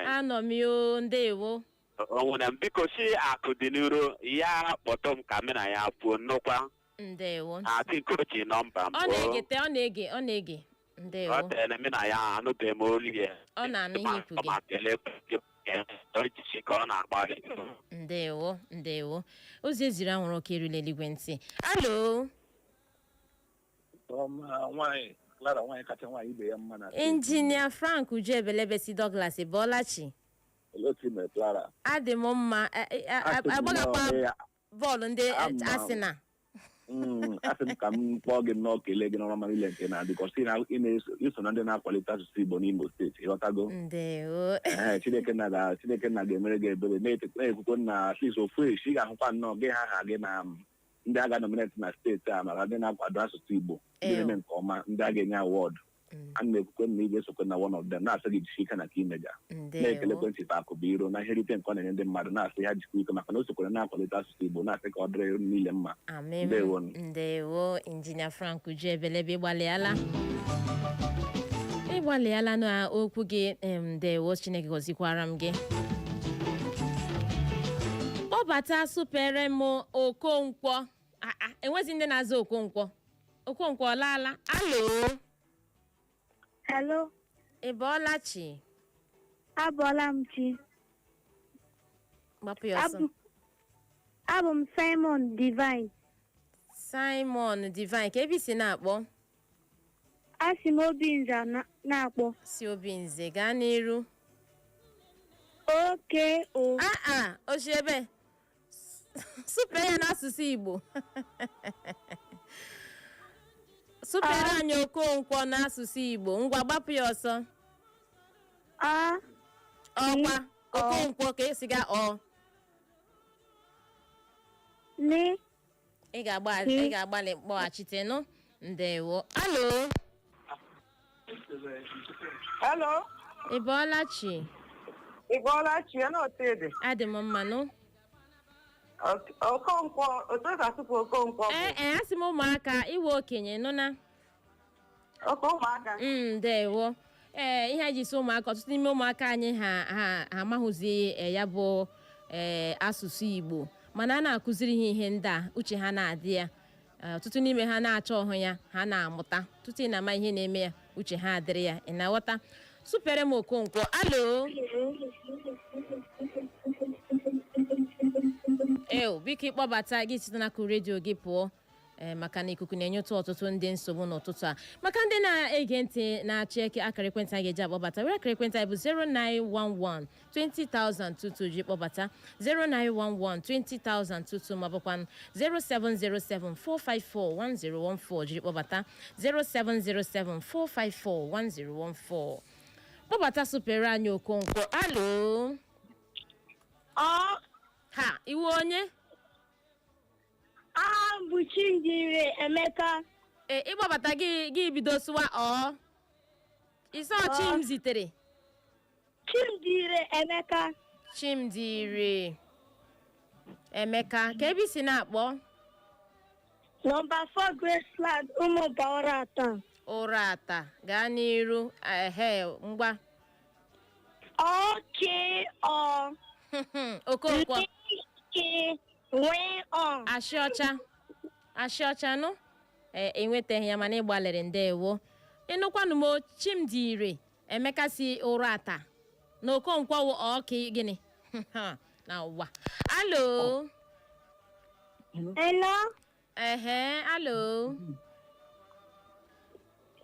Anọ m yo ndewo. Onwere biko si akụ dị n'iru ya kpọtọ m ka mụ na ya pụọ nnukwu. Ndewo. Ati nkochi nọmba m. Ọ na-ege. Ndewo. Ọ tere mụ na ya anụbeghị m olu ya. Ọ na-anụ ihe ikwu gị. Ma kelee ka ọ na-agbalị. Ndewo. Ozi eziri anwụrụ oke erule eluigwe ntị. Alo. Nwaanyị Clara nwaanyị kacha nwaanyị ibe ya mma na Injinia Frank Ujuebelebesi Douglas Bọlachi. Hello, Clara. Adị m mma agbagakwa bọọlụ ndị Arsenal. Asị m ka m kpọọ gị nnọọ kelee gị n'ọrụ ọma ile nke na-adị kọsi na iso na ndị na-akwalite asụsụ Igbo n'Imo steeti ịghọtago. Ndewo. Chineke nna ga-emere gị ebere na-ekwukwe na atleast ofu echi ị ga-ahụkwa nnọọ gị ha gị na ndị a ga-nominate na steeti a maka ndị na-akwado asụsụ Igbo ndị na-eme nke ọma ndị a ga-enye awọdụ. A na-ekwukwe na ị ga-esokwe na one of them na-asị gị jisi ike na ka imega na-ekelekwe ntị akụ bụ iro na ihe rite nke ọ na-enye ndị mmadụ na-asị ha jikwa ike maka na o sokwere na-akwalite asụsụ Igbo na-asị ka ọ dịrị niile mma. Ndewo Injinia Frank Ujuebelebe ịgbalịala n'okwu gị. Ndewo, Chineke gọzikwara m gị. Kpọbata SUPEEREM Okonkwo. Enwezi ndị na-aza Okonkwo ọ laala. Alo. Hello. Ị bọọla chi? Abọọla m chi. Gbapụ ya ọsọ. Abụ m Simon Divine. Simon Divine, ka ebe isi na-akpọ? Asị m Obinze na-akpọ. Si Obinze, gaa n'iru. O. Ochiebe. Supere ya n'asụsụ Igbo. Supere anyị Okonkwo n'asụsụ Igbo. Ngwa gbapụ ya ọsọ. Ọkwa Okonkwo ka esi ga ọ. Ị ga-agbalị mkpọghachite nụ. Ndewo. Alo. Hello. Ị bọọla chi? Ị bọọla chi, na otu ede? Adị m mma nụ. Okonkwo, otu esi asụpụ Okonkwo? Asị m ụmụaka iwe okenye nụ na. Ụmụaka. Ndewo. Ihe ji so ụmụaka, ọtụtụ n'ime ụmụaka anyị ha amaghụzi ya bụ asụsụ Igbo, mana a na-akụziri ha ihe ndị a uche ha na-adị ya. Ọtụtụ n'ime ha na-achọ ọhụ ya ha na-amụta, tutu ị na-ama ihe na-eme ya uche ha adịrị ya. Ị na-aghọta? SUPEEREM Okonkwo. Alo. Biko ịkpọbata gị site n'akụ redio gị pụọ maka na ikuku na-enyetụ ọtụtụ ndị nsogbu n'ụtụtụ a. Maka ndị na-ege ntị na-achị akara ekwentị a ga-eji akpọbata, were akara ekwentị bụ 0911 20022 ji kpọbata, 0911 20022 ma bụkwa 0707 454 1014 ji kpọbata, 0707 454 1014. Kpọbata SUPEEREM anyị Okonkwo. Alo. Ha, iwu onye? Bụ Chindire Emeka. Ịgbabata gị bido sụwa ọ. Isi Chim zitere. Chindire Emeka. Chimdire Emeka. Ka ebe isi na-akpọ? Nọmba 4 Graceland Ụmụba Ụrata. Gaa n'iru. Ngwa. Okonkwo. Ashị ọcha nụ. Enwetaghị ya mana ịgbalịrị. Ndewo. Ịnụkwanụ m Chimdire Emeka si Ụrata na Okonkwo wụ ọka gịnị na ụwa. Alo. Hello. Alo.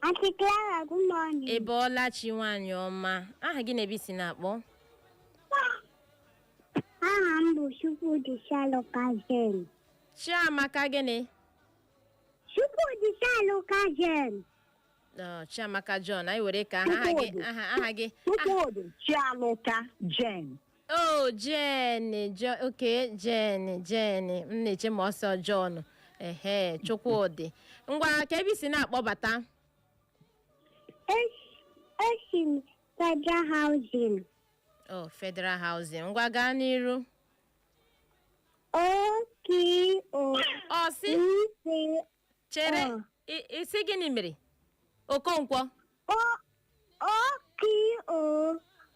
Auntie Clara, good morning. Ị bọọla chi nwaanyị ọma. Aha gị na-ebi si na-akpọ? Aha m bụ Chukwudi Shaloka Jen. Chiamaka gịnị? Chukwudi Shaloka Jen. Chiamaka John, anyị were ka aha gị. Chukwudi Shaloka Jen. Jen. Okay, Jen. M na-eche ma ọsọ John. Chukwudi. Ngwa ka ebe si na-akpọbata? Esi Federal Housing. Federal Housing. Ngwa gaa n'iru. Si chere isi gịnị mere? Okonkwo.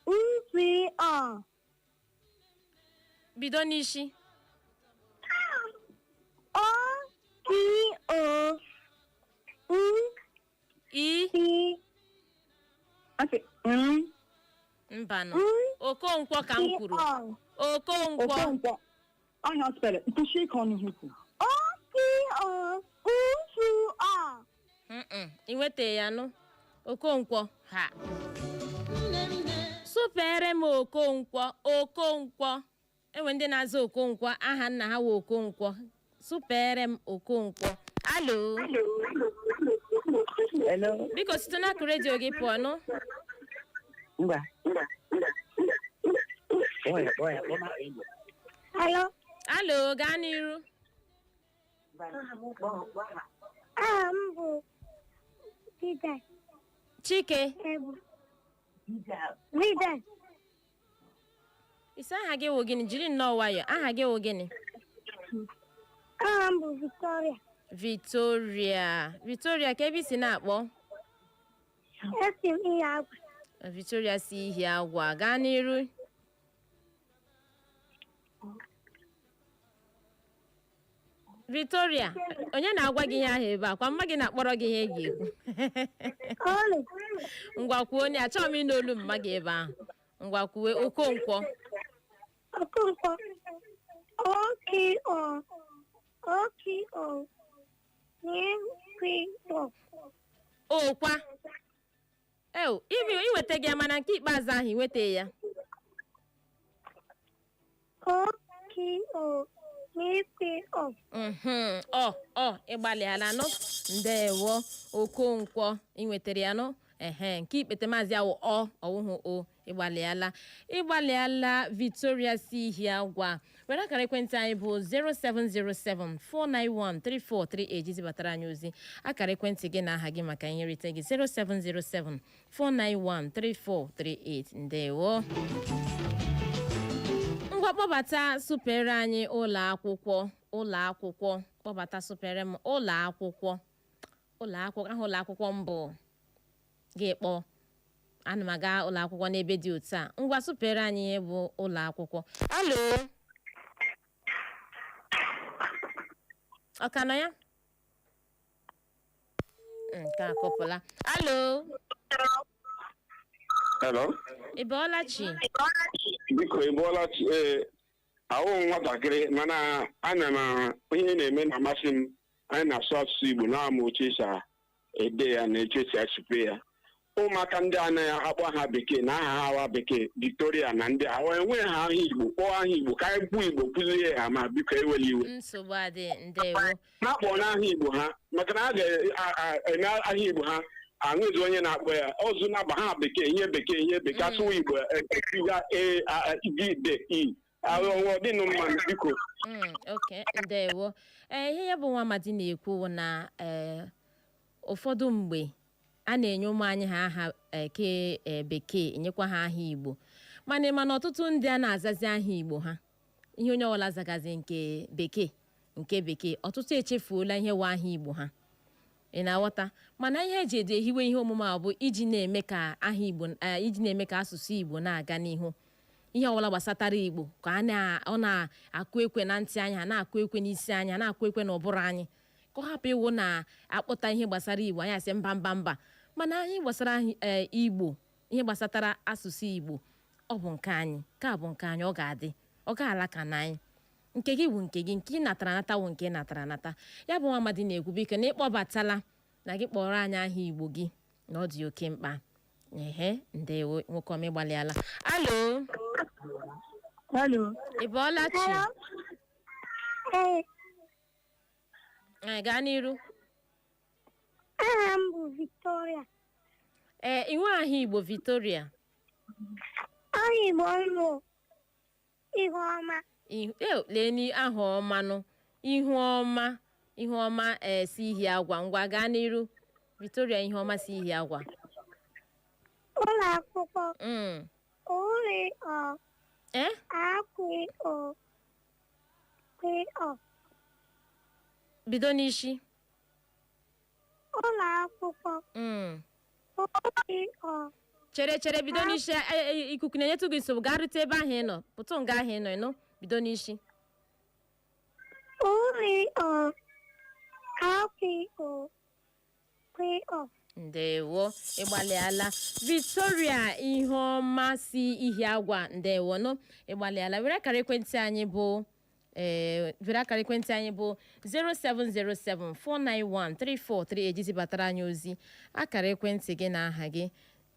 O-K-O-U-V-O. bido n'ishi i Okay. mbanụ Okonkwo ka m kwuru Okonkwo Okonkwo. I have spell it. Pushi konu hiku. O-K-O-U-V-O. ị nweta ya nụ Okonkwo ha SUPEEREM Okonkwo enwe ndị na-aza Okonkwo aha nna ha wụ Okonkwo SUPEEREM Okonkwo alo Hello. biko site n'akụ redio gị pụọ nụ Mba. Hello. alo gaa n'iru Aha m bụ Vida. Chike Vida. isi aha gị wụ gịnị jiri nnọọ nwayọ aha gị wụ gịnị Aha m bụ Victoria. Victoria ka ebe isi na-akpọ Esi m ihe agwa. Victoria si ihi agwa gaa n'iru Victoria onye na-agwa gị ihe ahụ ebe a kwa mma gị na-akpọrọ gị ihe ga-ekwu Oli. ngwa kwuo onye achọghị m ịnụ olu mma gị ebe ahụ ngwa kwuwe Okonkwo Okonkwo. O-K-O. O-K-O. U-V-O. okwa iweta gị mana nke ikpeazụ ahụ iweta ya O-K-O. U-V-O. ịgbalịala nụ ndewo Okonkwo inwetara ya nụ nke ikpete maazị awụ ọwụhụ o ịgbalịala Victoria si ihi agwa were akara ekwentị anyị bụ 07074913438 zibatara anyị ozi akara ekwentị gị na aha gị maka ihe nrite gị 07074913438 ndewo ngwa kpọbata SUPEEREM anyị ụlọ akwụkwọ kpọbata SUPEEREM ụlọ akwụkwọ ahụ ụlọ akwụkwọ mbụ gị kpọọ ana m aga ụlọ akwụkwọ n'ebe dị otu a ngwa SUPEEREM anyị bụ ụlọ akwụkwọ alo ọ ka nọ ya nke akọpụla alo Hello. ị bọọla chi Biko ị bọọla chi ahụ nwatakịrị mana ana m ihe na-eme na amasị m anyị na-asụ asụsụ Igbo na-ama otu esi ede ya na etu esi asụpe ya ụmụaka ndị anaghị akpọ ha bekee na aha ha bekee Victoria na ndị ahụ enweghị ha aha Igbo kpọọ aha Igbo ka anyị gbuo Igbo kụzie ha ma biko ewela iwe nsogbu adị ndewo na-akpọ n'aha Igbo ha maka na a ga-eme aha Igbo ha aṅụzi onye na-akpọ ya ọzụ na-aba ha bekee ihe bekee asụwa Igbo ekiriga ọ dịnụ mma biko oke ndewo ihe ya bụ nwa amadi na-ekwu na ụfọdụ mgbe a na-enye ụmụ anyị ha aha bekee enyekwa ha aha Igbo mana ọtụtụ ndị a na-azazi aha Igbo ha ihe onye ọbụla zagazi nke bekee ọtụtụ echefuola ihe wa aha Igbo ha ị na-aghọta mana ihe eji ehiwe ihe omume a bụ iji na-eme ka asụsụ Igbo na-aga n'ihu ihe ọbụla gbasatara Igbo ka ọ na-akụ ekwe na ntị anyị ha na-akụ ekwe n'isi anyị ha na-akụ ekwe n'ụbụrụ anyị ka ọ hapụ iwu na-akpụta ihe gbasara Igbo anyị asị mba mana ihe gbasara Igbo ihe gbasatara asụsụ Igbo ọ bụ nke anyị ka bụ nke anyị ọ ga-adị ọ ga-ala ka na anyị nke gị bụ nke gị nke ị natara anata wụ nke ị natara anata ya bụ nwa amadi na-ekwu biko na ịkpọbatala na gị kpọrọ anyị aha Igbo gị na ọ dị oke mkpa ndewo nwoke ọma ịgbalịala alo ị bọọla chi gaa n'iru Aha m bụ Victoria. inwe aha Igbo Victoria Aha Igbo m bụ Ihuọma. leni aha ọmanụ Ihuọma si ihi agwa ngwa gaa n'iru Victoria Ihuọma si ihi agwa Ụlọ akwụkwọ. O-R-O. A-K-O. K-O. bido n'ishi Ụlọ akwụkwọ. O-R-O. chere bido n'isi ikuku na-enyetụ gị nsogbu gaa rute ebe ahụ ị nọ pụtụ nga ahụ ị nọ ịnụ bido n'isi ndewo ịgbalịala Victoria Iheọma si Ihiagwa ndewo nụ ịgbalịala were akara ekwentị anyị bụ 07074913438 iji zibatara anyị ozi akara ekwentị gị na aha gị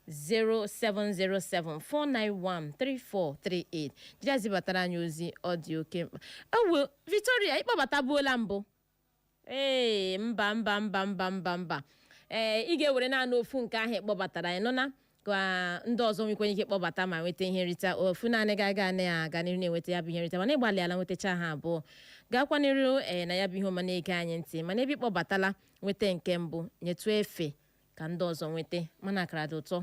07074913438 jiri zibatara anyị ozi ọ dị oke mkpa ewe Victoria ịkpọbatabuola mbụ ee mba ị ga-ewere naanị ofu nke ahụ ịkpọbatara anyị nụna ka ndị ọzọ nwekwenye ike kpọbata ma nweta ihe nrita ofu naanị ga-aga na-aga n'ihu na-enweta ya bụ ihe nrita mana ịgbalịala nwetacha ha abụọ gakwaniru na ya bụ ihe ọma na-ege anyị ntị mana ebe ịkpọbatala nweta nke mbụ nyetụ efe ka ndị ọzọ nweta mana akara dị ụtọ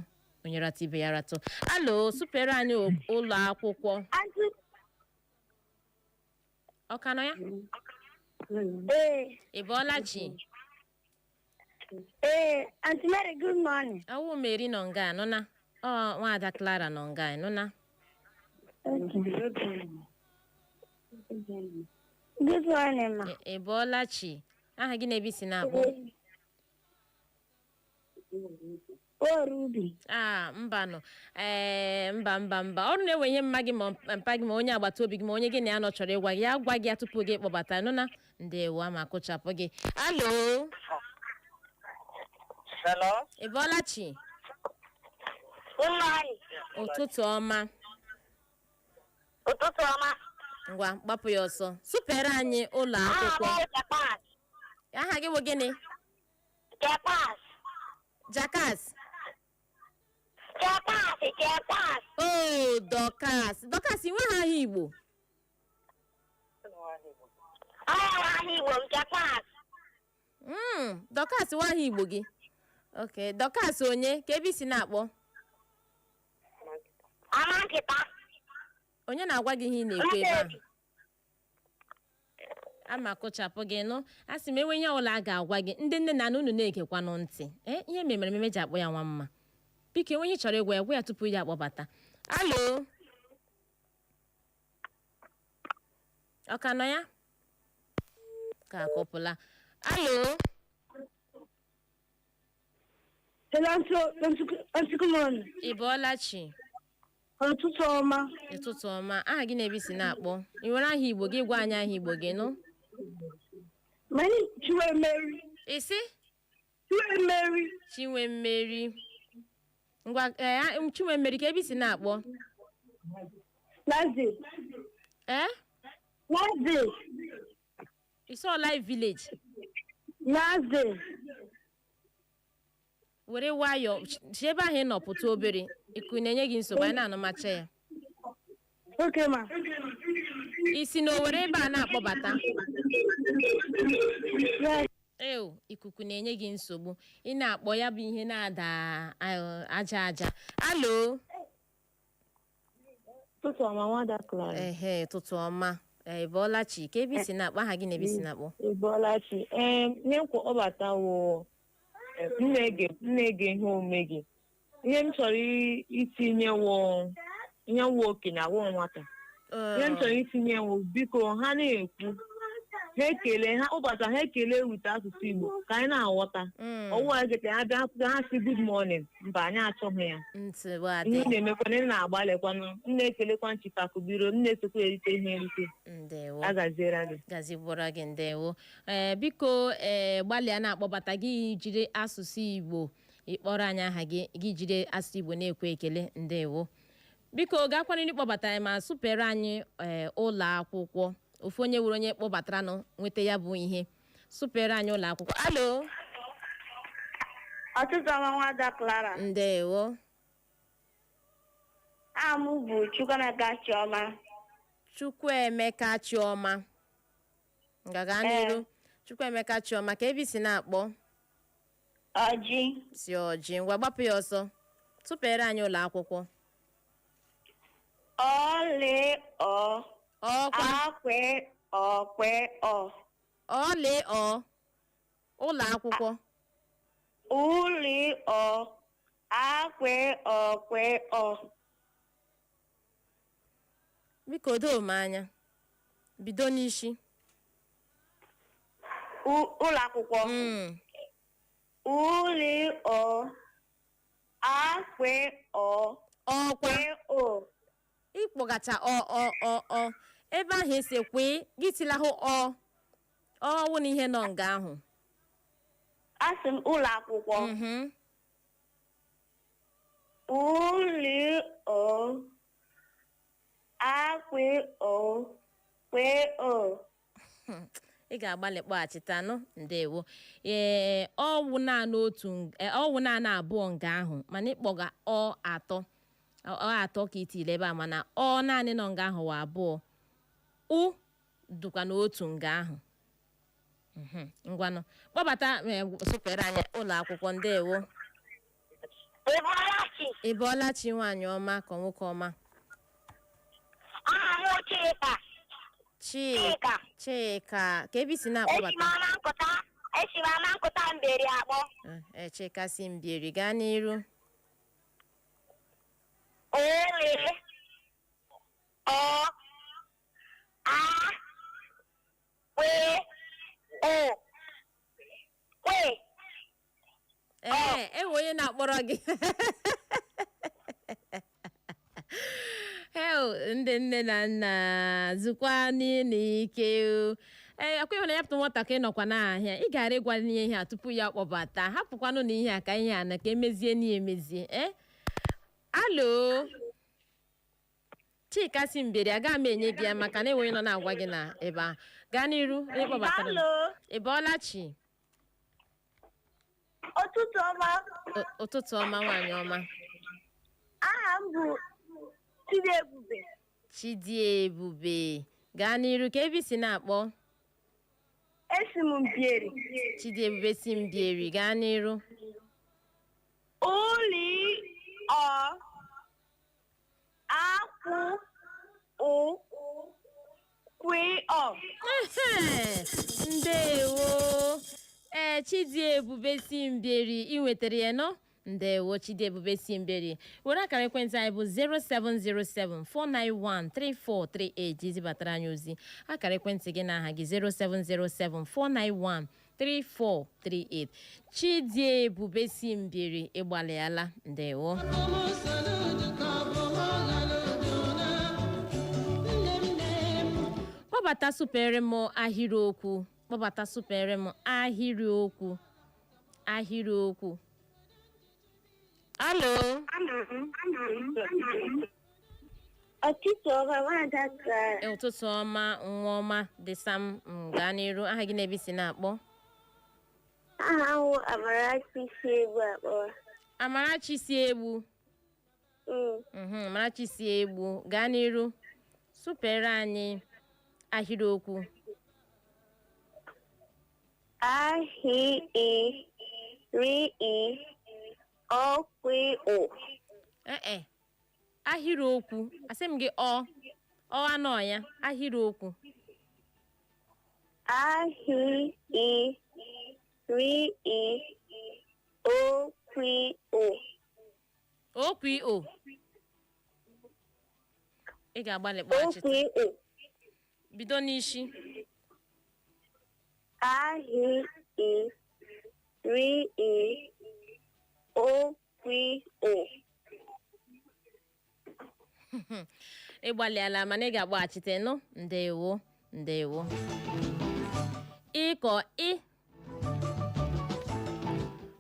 onye rata ibe ya ratụ alo supere anyị ụlọ akwụkwọ ọka nọ ya ị bọọla chi Auntie Mary, good morning. Awu Mary nọ nga nụna Nwada Clara nọ nga nụna Good morning, ma. ị bọọla chi aha gị na-ebi si na-akpọ Ruby. mbanụ mba ọrụ na-ewenye mma gị ma mpa gị ma onye agbata obi gị ma onye gị na ya nọ chọrọ ịgwa gị ya gwa gị ya tupu gị kpọbata nụna ndewo ma kụchapụ gị alo Hello? ị bọọla chi ụtụtụ ọma ngwa gbapụ ya ọsọ supere anyị ụlọ akwụkwọ aha gị bụ gịnị Jakas Dokas inweghị aha Igbo Dokas nwe aha Igbo gị ok Dokas onye ka ebe isi na-akpọ onye na-agwa gị ihe ị na-ekwu ebe ahụ ama kụchapụ gị nụ a sị m enwe ihe ọbụla a ga-agwa gị ndị nne na unu na-egekwanụ ntị ihe mere ji akpọ ya nwa mma biko enwe ihe chọrọ ịgwa ya gwa ya tupu ya akpọbata alo ọka nọ ya ka akọpụla alo ị bọọla chi Ụtụtụ ọma aha gị na-ebi si na-akpọ ị nwere aha Igbo gị gwa anyị aha Igbo gị nụ isi Chinwemmeri ngwa Chinwemmeri ka ebe si na-akpọ isi Live Village were nwayọọ chi ebe ahụ ị nọ pụta obere iku na-enye gị nsogbu anyị na-anụmacha ya isi na Owere ebe a na-akpọbata ikuku na-enye gị nsogbu ị na-akpọ ya bụ ihe na-ada aja alo Ụtụtụ ọma Nwada Clara. ụtụtụ ọma ị bọọla chi ka ebe isi na-akpọ aha gị na ebe isi na-akpọ Ị bọọla chi nye nkwa ọbata wo nne-ege ihe ome gị ihe m chọrọ itinye ihe wo okenye awụ nwata ihe m chọrọ itinye biko ha na-ekwu ha ekele ha ụbọchị ha ekele wute asụsụ Igbo ka anyị na-aghọta ọwụwa egete ha bịa ha si good morning mba anyị achọghị ya ihe na-emekwana ị na-agbalịkwanụ na-ekelekwa nchitakụbiro na-esokwa erite ihe nrite agaziere gị gazigbora gị ndewo biko gbalịa na-akpọbata gị jiri asụsụ Igbo ịkpọrọ anyị aha gị jiri asụsụ Igbo na-ekwe ekele ndewo biko gakwana ịkpọbata anyị ma supere anyị ụlọ akwụkwọ ofu onye wuru onye kpọbatara nụ nweta ya bụ ihe supere anyị ụlọ akwụkwọ alo Ọtụtụ ọma Nwada Clara. ndewo Amụ bụ Chukwuemeka Chioma ngaga n'iru Chukwuemeka Chioma ka ebe si na-akpọ si Ọjị ngwa gbapụ ya ọsọ supere anyị ụlọ akwụkwọ ụlọ akwụkwọ Akwe okwe o. Biko doo m anya. Bido n'isi. Ụlọ akwụkwọ. Uli o. Akwe o. Ọkwa. Kwe o. Ịkpọgata ọ. Ebe ahụ esi kwe gị tilahụ ọ. Ọwụ na ihe nọ nga ahụ. Asị m ụlọ akwụkwọ. Uli o. Akwe o. Kwe o. Ị ga-agbalị kpọghachita nụ ndewo. Ọwụ naanị abụọ nga ahụ mana ịkpọga ọ atọ ka itile ebe a mana ọ naanị nọ nga ahụ wa abụọ. U dụkwa n'otu nga ahụ. Ngwanụ kpọbata supere anyị ụlọ akwụkwọ ndewo. Ị bọọla chi nwaanyị ọma ka nwoke ọma. Chika ka ebe isi na-akpọbata. Esi m ama nkụta mberi akpọ. Chika si mberi gaa n'iru. Ole ọ a kwe o kwe. Enwe onye na-akpọrọ gị. Ndị nne na nna zukwa n'ike. Akwa na ya pụta nwatakịrị nọkwa n'ahịa ị gara ịgwa n'ihe ihe a tupu ya kpọbata hapụkwanụ na ihe a ka ihe a na ka emezie n'ihe emezie. Alo Chika si mberi aga m enye gị ya maka na enweghị nọ na-agwa gị na ebe a gaa n'iru onye kpọbatara. Ị bọọla chi. Ụtụtụ ọma. Ụtụtụ ọma nwaanyị ọma. Aha m bụ Chidiebube. Chidiebube gaa n'iru ka ebe isi na-akpọ. Esi m Mbieri. Chidiebube si Mbieri gaa n'iru. Uli ọ akwụ o kwe ọ. Ndewo. Chidiebube si Mbieri ị nwetara ya nọ. Ndewo Chidiebube si Mbieri. Were akara ekwentị anyị bụ 07074913438 izibatara anyị ozi. Akara ekwentị gị na aha gị 07074913438. Chidiebube si Mbieri ịgbalịala. Ndewo. Kpọbata SUPEEREM ahịrịokwu. Kpọbata SUPEEREM ahịrịokwu. Ahịrịokwu. Alo. Ụtụtụ ọma Nwada Clara. Ụtụtụ ọma nwa ọma dị sam gaa n'iru aha gị na-ebe isi na-akpọ. Aha m Amarachi si egbu akpọ. Amarachi si egbu. Amarachi si egbu gaa n'iru supere anyị ahịrịokwu. Ahịrịokwu. Ahịrịokwu asị m gị ọ anọ ya ahịrịokwu. Okwu ị ga-agbalị kpọghachite bido n'isi. Ị gbalịala mana ị ga-agbaghachite nụ. Ndewo. Ịkọ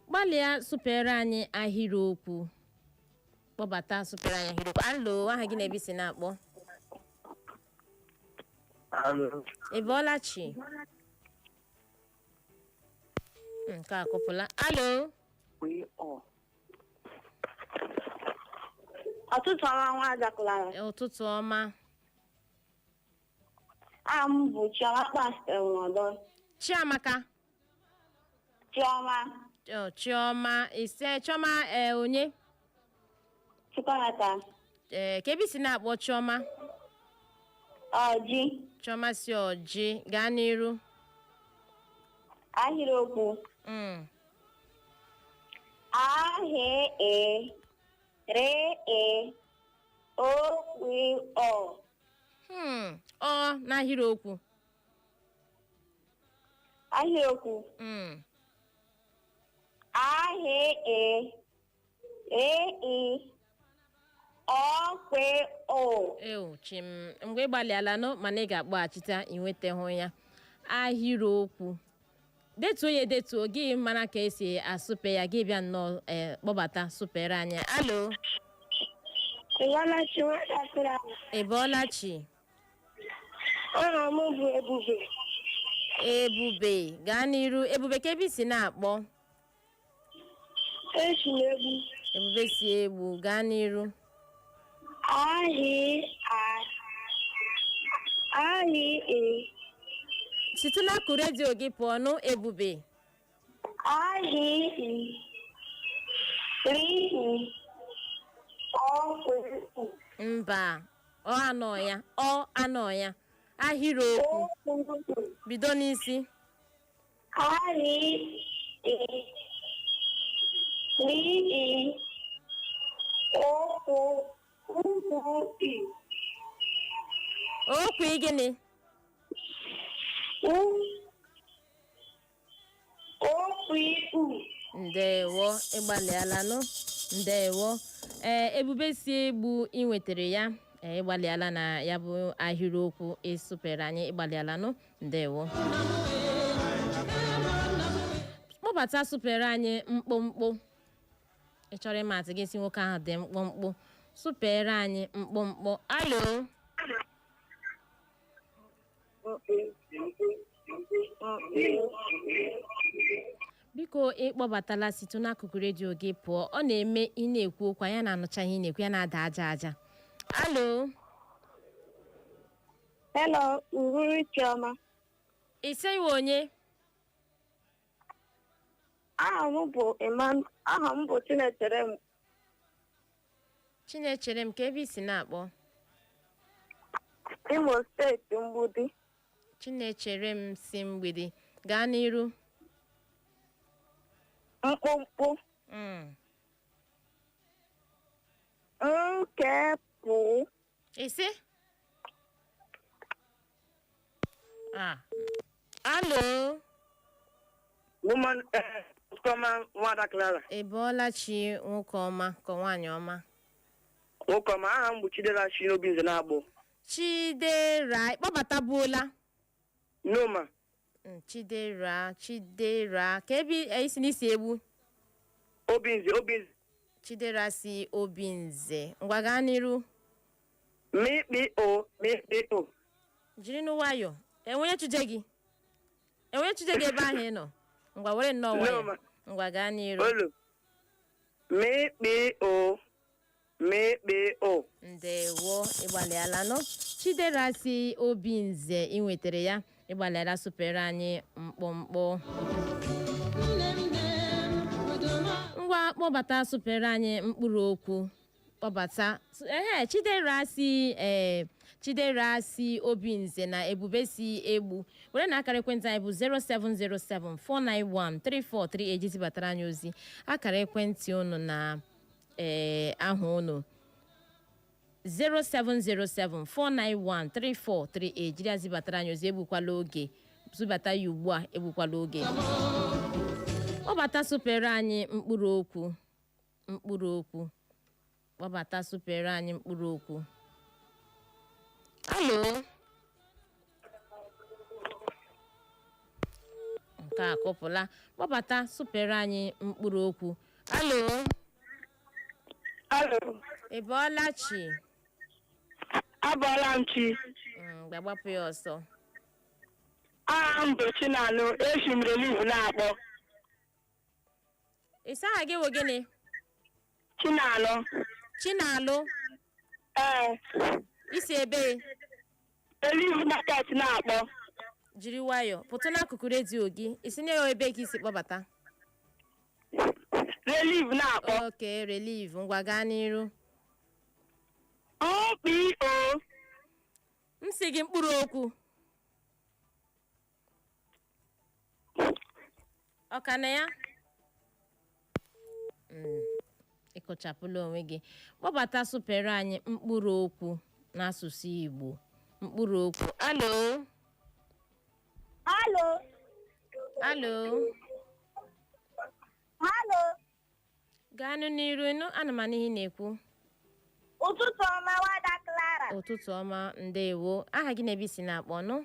gbalịa supere anyị ahịrịokwu. Kpọbata supere anyị ahịrịokwu. Alo aha gị na-ebe isi na-akpọ. Ị bọọla chi. Nke akụpụla. Alo. Ụtụtụ ọma Nwada Clara. Ụtụtụ ọma. Aha m bụ Chioma Pastor Nwada. Chiamaka. Chioma ise Chioma onye? Chukwunata. Ka ebe isi na-akpọ Chioma? Ọjị. Chioma si Ọjị gaa n'iru. Ahịrịokwu. A-H-E, R-E, O-W-O. Ọ n'ahịrịokwu. Ahịrịokwu. A-H-E, A-E, O-W-O. Chim mgbe ịgbalịala nọ mana ị ga-akpọghachite inwetahụ ya. Ahịrịokwu. Detuo ya edetuo gị mara ka esi asụpe ya gị bịa nnọọ kpọbata supere anyị. Alo. Ịwalachi Nwada Clara. Ị bọọla chi? Aha m bụ Ebube. Ebube gaa n'iru. Ebube ka ebe isi na-akpọ? Esi n'egbu. Ebube si egbu gaa n'iru. Ahị Situ n'akụ redio gị pụọ nụ Ebube. Mba, ọ anọ ya. Ahịrịokwu. Bido n'isi. Okwu gịnị? Ndewo ịgbalịala nụ. Ndewo. Ebube si egbu inwetere ya. Ịgbalịala na ya bụ ahịrịokwu esupere anyị ịgbalịala nụ. Ndewo. Kpọbata supere anyị mkpụmkpụ. Ị chọrọ ịmatụ gị si nwoke ahụ dị mkpụmkpụ. Supere anyị mkpụmkpụ. Alo. Biko ịkpọbatala site n'akụkụ redio gị pụọ. Ọ na-eme ị na-ekwu okwu ya na-anụcha ihe ị na-ekwu ya na-ada aja aja. Alo. Hello, Chioma. Ise iwe onye? Aha m bụ Chinechere m. Chinechere m ka ebe isi na-akpọ? Imo steeti Mgbidi. Chinechere m si Mgbidi. Gaa n'iru. Mkpụmkpụ. Nkepụ. Isi? Alo. Woman, Nwada Clara. Ị bọọla chi nwoke ọma ka nwaanyị ọma? Nwoke ọma, aha m bụ Chidera chi n'obi nze na-agbụ. Chidera, ịkpọbatabuola? Noma. Chidera, ka ebe isi n'isi egbu? Obinze. Chidera si Obinze. Ngwa gaa n'iru. Mikpo. Jiri n'ụwayọ. Enwenye chuje gị ebe ahụ ị nọ. Ngwa were nnọọ nwayọ. Ngwa gaa n'iru. Olu. Mikpo. Ndewo ịgbalịala nọ. Chidera si Obinze inwetere ya. Ịgbalịala supere anyị mkpụmkpụ. Ngwa kpọbata supere anyị mkpụrụ okwu. Kpọbata. Chidera si Obinze na Ebube si egbu. Were na akara ekwentị anyị bụ 07074913438 ejizibatara anyị ozi. Akara ekwentị unu na aha unu 07074913438 jiri azibatara anyị ozi. Egbukwala oge. Zubata ya ugbu a, egbukwala oge. Kpọbata supere anyị mkpụrụ okwu. Kpọbata supere anyị mkpụrụ okwu. Alo. Nke a kọpụla. Kpọbata supere anyị mkpụrụ okwu. Alo. Ị bọọla chi? Abọọla m chi. Gbapụ ya ọsọ. Aha m bụ Chinalụ, esi m relief na-akpọ. Isi aha gị wụ gịnị? Chinalụ? Isi ebe? Relief market na-akpọ. Jiri nwayọ pụta n'akụkụ redio gị. Isi na ebe ka isi kpọbata? Relief na-akpọ. Okay, relief. Ngwa gaa n'iru. OPO. M sị gị mkpụrụ okwu. Ọka na ya? ịkọchapụla onwe gị kpọbata supere anyị mkpụrụ okwu n'asụsụ Igbo mkpụrụ okwu alo Halo. alo Halo. gaanụ n'iru ịnụ ana m n'ihi na-ekwu Ụtụtụ ọma Nwada Clara. ụtụtụ ọma ndewo aha gị na-ebe isi na-akpọ nụ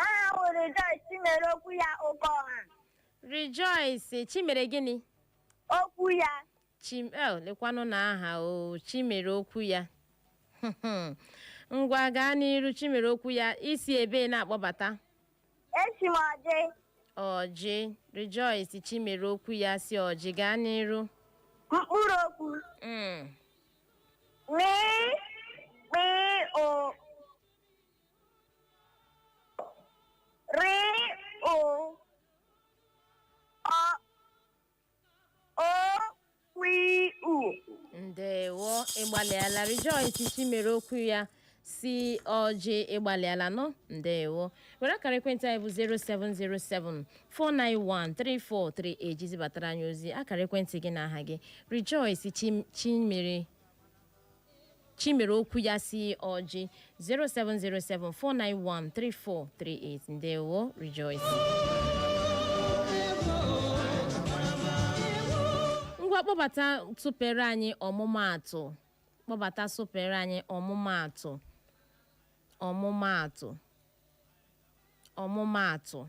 Aha nwere Joyce mere okwu ya oke ọha. Rejoice Chimere gịnị Okwu ya. lekwanụ na aha o Chimere okwu ya ngwa gaa n'iru Chimere okwu ya isi ebe na-akpọbata Esi m Ọjị. Ọjị Rejoice Chimere okwu ya si Ọjị gaa n'iru Mkpụrụ okwu. O. O. U. Ndewo ịgbalịala Rejoice Chimere okwu ya si Ọjị ịgbalịala nọ ndewo were akara ekwentị anyị bụ 07074913438 jizibatara anyị ozi akara ekwentị gị na aha gị Rejoice Chimere okwu ya si Ọjị 07074913438 ndewo Rejoice ngwa kpọbata supere anyị ọmụmaatụ kpọbata supere anyị ọmụmaatụ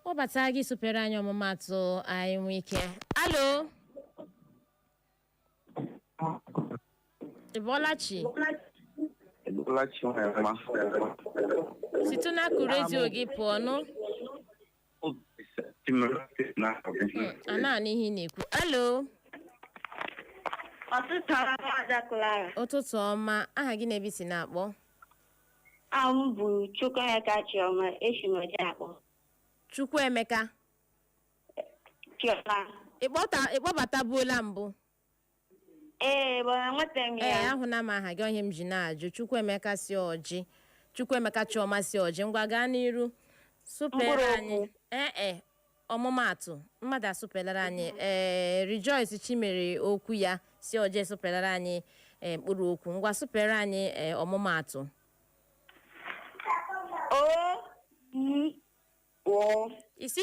kpọbata gị supere anyị ọmụmaatụ anyị nwee ike alo Ịbọlachi site n'akụ redio gị pụọ nụ ana n'ihi na-ekwu alo Ọtụtụ ọma Nwada Clara. ụtụtụ ọma aha gị na-ebe isi na-akpọ Aha m bụ Chukwuemeka Chioma esi m Ọjị akpọ. Chukwuemeka Chioma. ịkpọbatabuola mbụ Mana nweta m ya. ahụna m aha gị onye m ji na-ajụ Chukwuemeka si Ọjị Chukwuemeka Chioma si Ọjị ngwa gaa n'iru supere anyị ọmụmaatụ mmadụ asụpelara anyị Rejoice Chimere okwu ya si Ọjị supelere anyị mkpụrụ okwu ngwa supere anyị ọmụmaatụ isi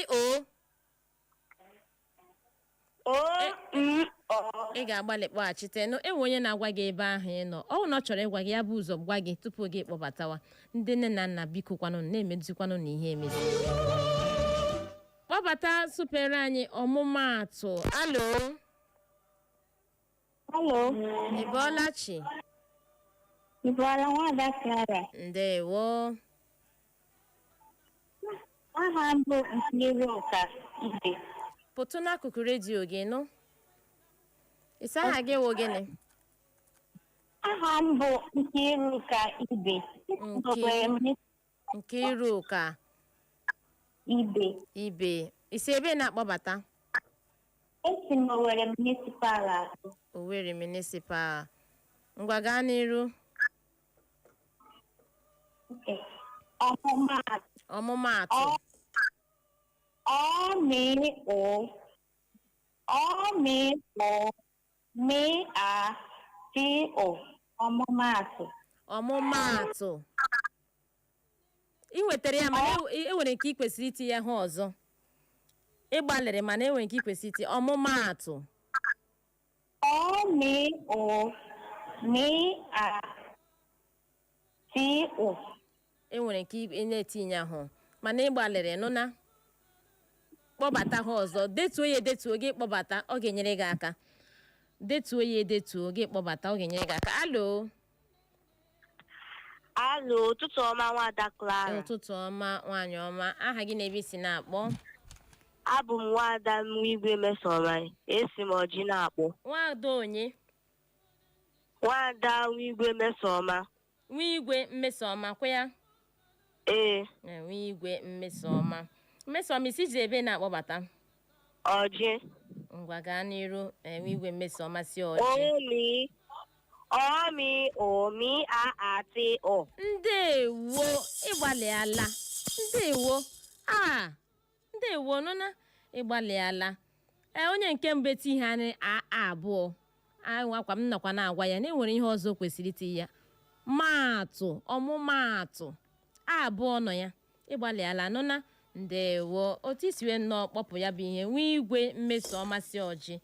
ị ga-agbalị kpọghachite enwe onye na-agwa gị ebe ahụ ị nọ ọ na ọ chọrọ ịgwa gị ya bụ ụzọ gwa gị tupu gị kpọbatawa ndị nne na nna biko kwanụ na-emezikwanụ na ihe emezi kpọbata supere anyị ọmụmaatụ alo Ịbọlachi Ịbọla Nwada Clara. ndewo Aha m bụ Nkiruka Ibe. pụtụ n'akụkụ redio gị nụ isi aha gị wụ gịnị Aha m bụ Nkiruka Ibe. Nkiruka Ibe isi ebe na-akpọbata Esi m Owerri Municipal atụ. Owerri Municipal ngwa gaa n'iru ọmụmaatụ ọmụmaatụ ị nwetara ya mana enwere nke ị kwesịrị itinye ya ha ọzọ ịgbalịrị mana enwere nke ị kwesịrị itinye ọmụmaatụ enwere nke ị na-etinye ahụ mana ịgbalịrị nụ na kpọbata ha ọzọ detuo ya edetuo gị kpọbata ọ ga-enyere gị aka detuo ya edetuo gị kpọbata ọ ga-enyere gị aka Alo, ụtụtụ ọma Nwada Clara. ụtụtụ ọma nwaanyị ọma aha gị na-ebe isi na-akpọ Abụ m Nwada Umuigbo Mesoma, esi m Ọjị na-akpọ. Nwada onye Nwada Umuigbo Mesoma. Nwigwe Mmesoma kwa ya Nwigwe Mmesoma isi ji ebe na-akpọbata Ọjị ngwa gaa n'iru Nwigwe Mmesoma si Ọjị omi ati o. ndewo ịgbalịala ndewo nụna ịgbalịala onye nke mbụ eti ihe anyị abụọ akwa m nakwa na-agwa ya na enwere ihe ọzọ kwesịrị iti ya maatụ ọmụmaatụ abụọ nọ ya ịgbalịala nọ na ndewo otu isiwe nnọọ kpọpụ ya bụ ihe nwee igwe mmeso ọmasị ọjị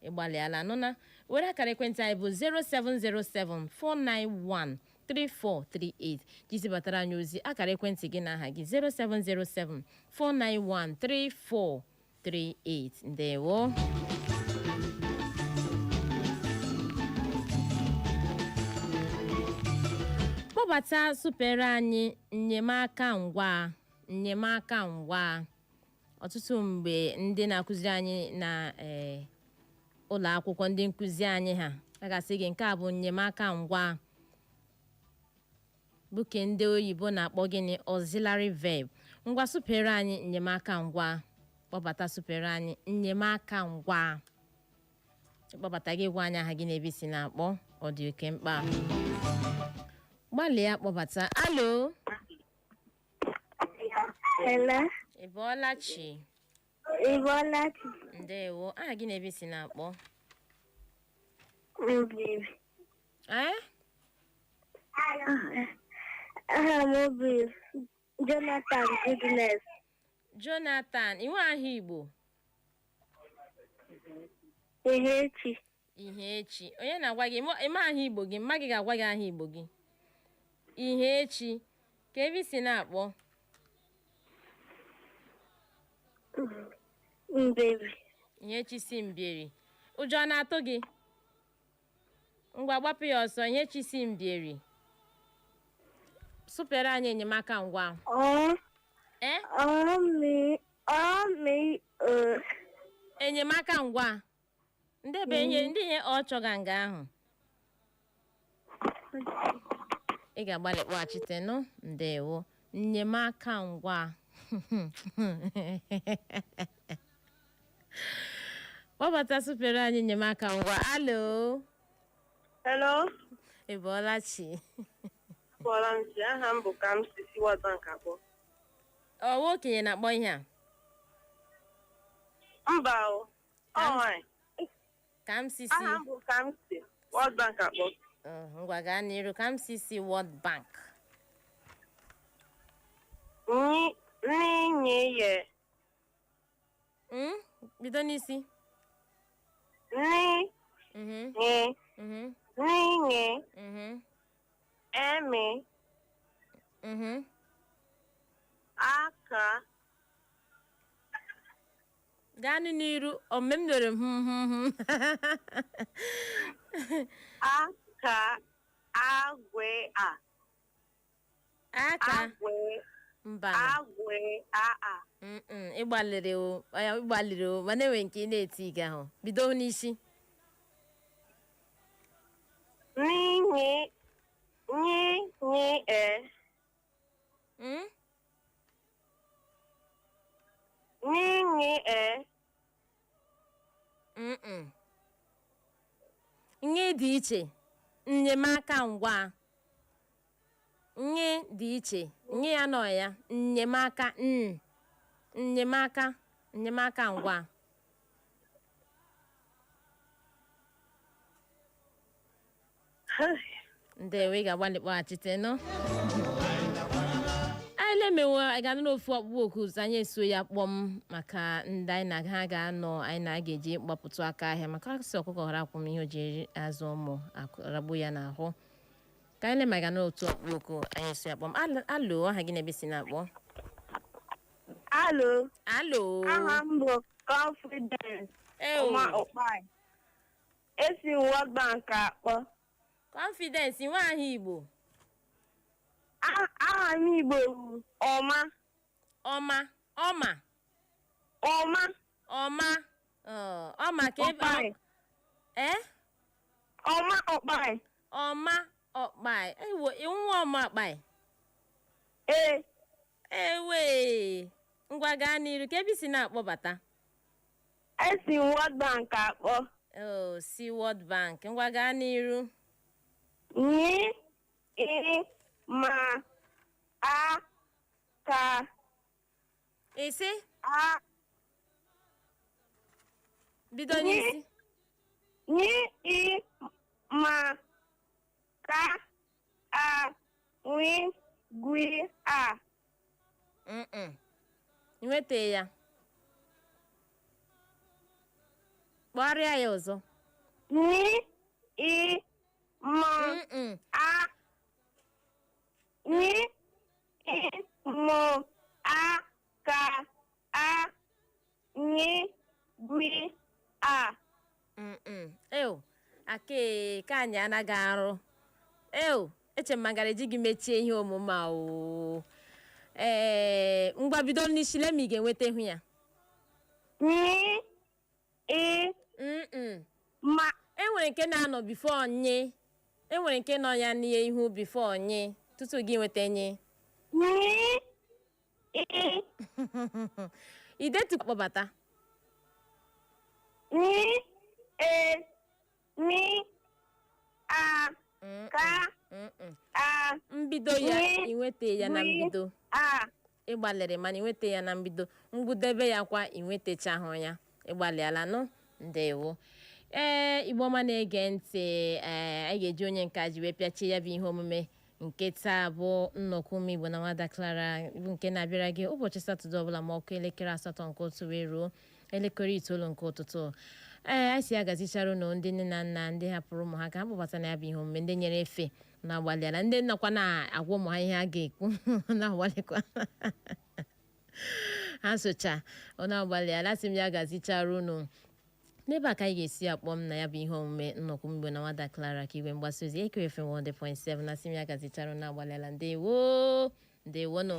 ịgbalịala nọ na were akara ekwentị anyị bụ 07074913438 jizibatara anyị ozi akara ekwentị gị na aha gị 07074913438 ndewo kpọbata supere anyị nnyemaka ngwa ọtụtụ mgbe ndị na-akụziri anyị na ụlọ akwụkwọ ndị nkụzi anyị ha a ga-asị gị nke a bụ nnyemaka ngwa bụ ke ndị oyibo na-akpọ gịnị auxiliary verb ngwa supere anyị nnyemaka ngwa kpọbata supere anyị nnyemaka ngwa kpọbata gị gwa anyị aha gị na-ebe isi na-akpọ ọ dị oke mkpa gbalịa kpọbata alo Hello. ị bọọla chi Ibolachi. ndewo aha gị na-ebe isi na-akpọ Mobile. Aha mobile. Jonathan Goodness. Jonathan iwe aha Igbo Ihechi. Ihechi onye na-agwa gị ime aha Igbo gị mma gị ga-agwa gị aha Igbo gị Ihechi ka ebe isi na-akpọ Mberi. Ihechi si Mbieri ụjọ na-atụ gị ngwa gbapụ ya ọsọ Ihechi si Mbieri supere anyị enyemaka ngwa enyemaka ngwa ndị ihe ọ chọga nga ahụ ị ga-agbalị kpọghachite nụ ndewo nnyemaka ngwa kpọbata supere anyị enyemaka ngwa alo Hello. ị bọọla chi Kpọrọ m si aha m bụ ka m si si World Bank akpọ. ọwa okenye na-akpọ ihe a Mba o. Ọnwanyị. ka m si Aha m bụ ka m si World Bank akpọ. ngwa gaa n'iru ka m si World Bank N'inye ye. bido n'isi N'inye. Emi. Aka. gaa n'iru ome m lere Aka. Agwe a. aka Agwe. mba Agwe a. ịgbalịrị o mana enwe nke ị na-eti gị ahụ bido n'isi N'inye. Nye. N'inye. nye dị iche nnyemaka ngwa nye dị iche nye ya nọ ya nnyemaka ngwa ndewe ị ga-agbalị kpọghachite nọ anyị lemewo anyị ga-anụ n'ofu ọkpụkpọ oku ụzọ anyị eso ya kpọm maka ndị anyị na ha ga-anọ anyị na-aga-eji gbapụtụ aka ahịa maka asị ọkụkọ ghara akwụ m ihe o ji azụ ụmụ ragbu ya n'ahụ ka anyị lema ga n'otu ọkpụkpọ oku anyị eso ya kpọm alo aha gị na-ebe si na-akpọ Alo. alo Aha m bụ Confidence. Ụma Ụkpai. Esi World Bank akpọ. Confidence nwe aha Igbo Aha m Igbo bụ Ọma. ọma ka ebe Ọma Ụkpai. ọma ọkpai ewo nwa ọma ọkpai ewe ngwa gaa n'iru ka ebe isi na-akpọbata Esi World Bank akpọ. si World Bank ngwa gaa n'iru Aka. isi bido n'isi Ni I ma ka a wi gwi a. Nweta ya kpọrịa ya ọzọ Ni I ma a ni I mo a ka a ni gwi a. ake ka anyị anaghị arụ eche magara eji gị mechie ihe omume a o ngwa bido n'isi lemi ga-enweta ihu ya Ni I ma enwere nke na-anọ bifo onye enwere nke nọ ya n'ihe ihu bifo onye tutu gị nweta nye ni I idetu kpọbata ni e ni a ka a mbido ya inweta ya na mbido a ịgbalịrị mana inweta ya na mbido ngwụdebe ya kwa inwetachahụ ya ịgbalịala nụ ndewo igbo ọma na-ege ntị anyị ga-eji onye nka ji wee pịachie ya bụ ihe omume nke taa bụ nnọkọ Umuigbo na Nwada Clara bụ nke na-abịara gị ụbọchị Satọde ọbụla ma ọkụ elekere 8 nke ụtụtụ wee ruo elekere 9 nke ụtụtụ anyị si agazichara ụnụ ndị nne na nna ndị hapụrụ ụmụ ha ka ha kpọbata na ya bụ ihe omume ndị nyere efe na-agbalịala ndị nnọkwa na-agwa ụmụ ha ihe a ga-ekwu na-agbalịkwa ha socha ọ na-agbalịala sị m ya gazichara ụnụ n'ebe a ka anyị ga-esi akpọ m na ya bụ ihe omume nnọkọ Umuigbo na Nwada Clara ka igwe mgbasa ozi EKFM 100.7 na sị m ya gazichara na-agbalịala ndewo nọ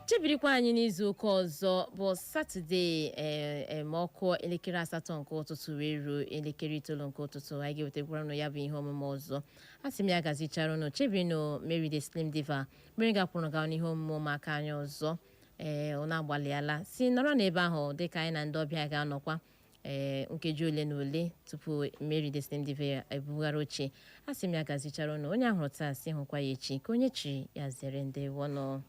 chebirikwa anyị n'izu ụka ọzọ bụ Satọde ma ọkụ elekere 8 nke ụtụtụ wee ruo elekere 9 nke ụtụtụ anyị ga-ewetakwara nụ ya bụ ihe omume ọzọ a sị m ya gazichara ụnụ chebirinu Mary the Slim Diva mere gakwụrụ ga n'ihe omume ụmụaka anyị ọzọ ọ na-agbalịala si nọrọ n'ebe ahụ dịka anyị na ndị ọbịa ga-anọkwa nkeji ole na ole tupu Mary the Slim Diva ebugharị oche a sị m ya gazichara ụnụ onye ahụrụ taa si hụkwa ya echi ka onye chiri ya zere ndewo nọ